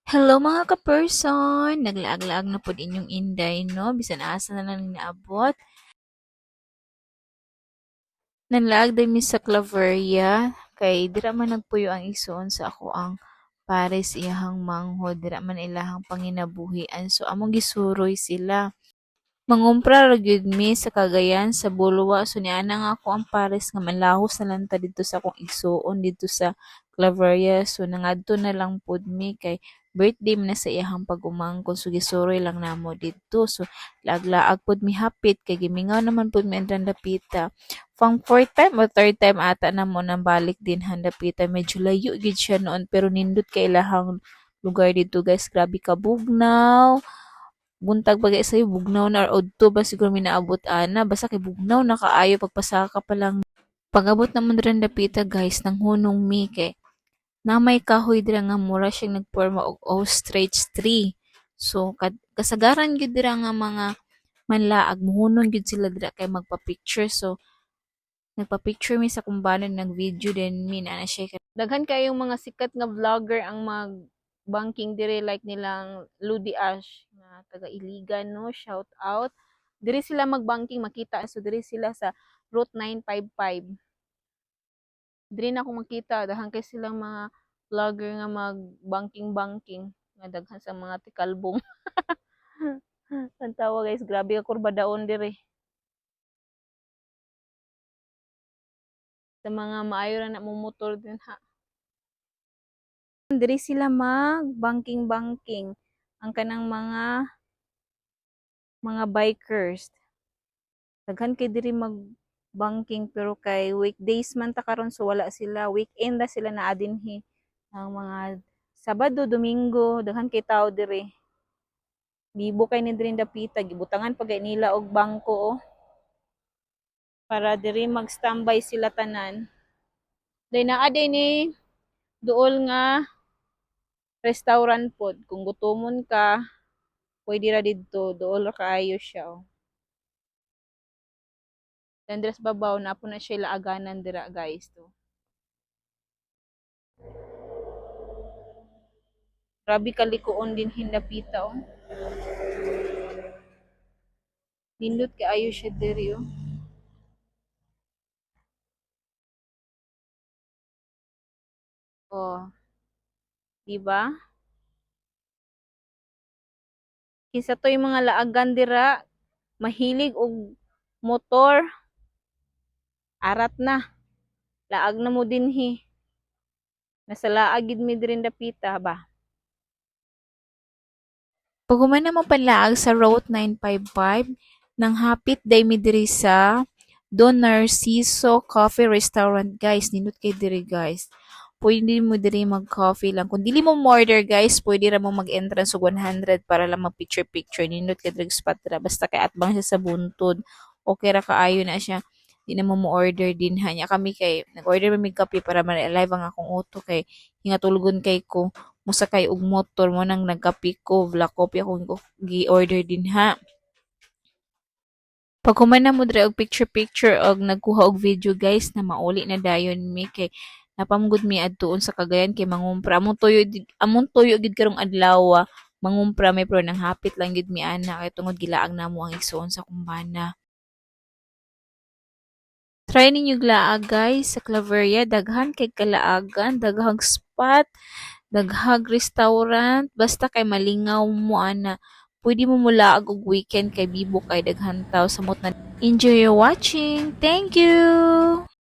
Hello mga ka-person! Naglaag-laag na po inyong inday, no? Bisan asa na lang naabot. Nanlaag din mi sa Claveria, kay dira man nagpuyo ang isuon sa ako ang pares iyahang manghod, dira man ilahang panginabuhian. So, among gisuroy sila. Mangumpra ra gyud mi sa Cagayan sa Bulwa. So niana nga ako ang pares nga manlahos na lang ta dito sa akong igsuon dito sa Claveria. So nangadto na lang pud mi kay birthday man na sa iyahang pag-umangkon. So gisuroy lang namo dito. So laag-laag pud mi hapit kay gimingaw naman pud mi ang dapita. Pang fourth time o third time ata na mo nang balik din handapita. Medyo layo gid siya noon pero nindot kay ilahang lugar dito guys. Grabe ka bugnaw buntag bagay sa'yo, bugnaw na or odto ba siguro minaabot ana, basta kay bugnaw na kaayo pagpasaka pa lang. Pag-abot naman rin dapita guys, ng hunong mi kay na may kahoy dira nga mura siyang nagporma og ostrich tree. So, kasagaran gyud dira nga mga manlaag, muhunong gyud sila dira kay magpa-picture. So, nagpa-picture mi sa kumbanan, nag-video din mi na siya. Daghan kayong mga sikat nga vlogger ang banking dire like nilang Ludi Ash na taga Iligan no, shout out. Dire sila mag-banking makita so dire sila sa Route 955. Dire na ako makita daghan kay silang mga vlogger nga mag-banking nga daghan sa mga tikalbong. Ang tawa guys, grabe ka kurba daon dire. Sa mga maayo ra na mo motor din ha. Diri sila mag-banking. Ang kanang mga bikers. Daghan kay diri mag-banking pero kay weekdays man ta karon so wala sila. Weekend na sila naa dinhi. Ang mga Sabado, Domingo, daghan kay tao diri. Bibo kay ni diri dapita gibutangan pagay nila og bangko oh. Para diri mag-standby sila tanan. Day naa din ni duol nga restaurant pod. Kung gutomon ka, pwede ra didto, duol ra kaayo siya oh. Tendres babaw na po na siya laaganan dira guys to. Grabe kalikuon din hindapita oh. Nindot kaayo siya diri oh. Oh, di ba? Kisa to yung mga laagan dira, mahilig og motor, arat na. Laag na mo dinhi. Nasa laag gid mi diri dapita ba. Pag human naman panlaag sa Route 955, nang hapit day mi diri sa Don Narciso Coffee Restaurant guys. Nindot kay diri guys. Pwede mo diri mag-coffee lang. Kung dili mo order guys, pwede ra mo mag-entrance og 100 para lang mag-picture-picture. Nindot kay diri spot ra. Basta kay atbang siya sa buntod. Okay ra kaayo na siya. Di na mo order din hanya kami kay nag-order mi kape para ma-live ang akong auto kay hingatulgon kay ko musakay og motor mo nang nagkape ko black coffee ako gi-order din ha. Pag human na mo diri og picture-picture og nagkuha og video guys na mauli na dayon mi kay napamugod mi adtuon sa Cagayan kay mangumpra among tuyo gid karong adlaw mangumpra may pero nang hapit lang gid mi ana kay tungod gilaag namo ang igsoon sa kumbana. Try ninyo glaag guys sa Claveria daghan kay kalaagan, daghang spot, daghang restaurant, basta kay malingaw mo ana. Pwede mo mulaag og weekend kay bibo kay daghan tawo samot na. Enjoy your watching. Thank you.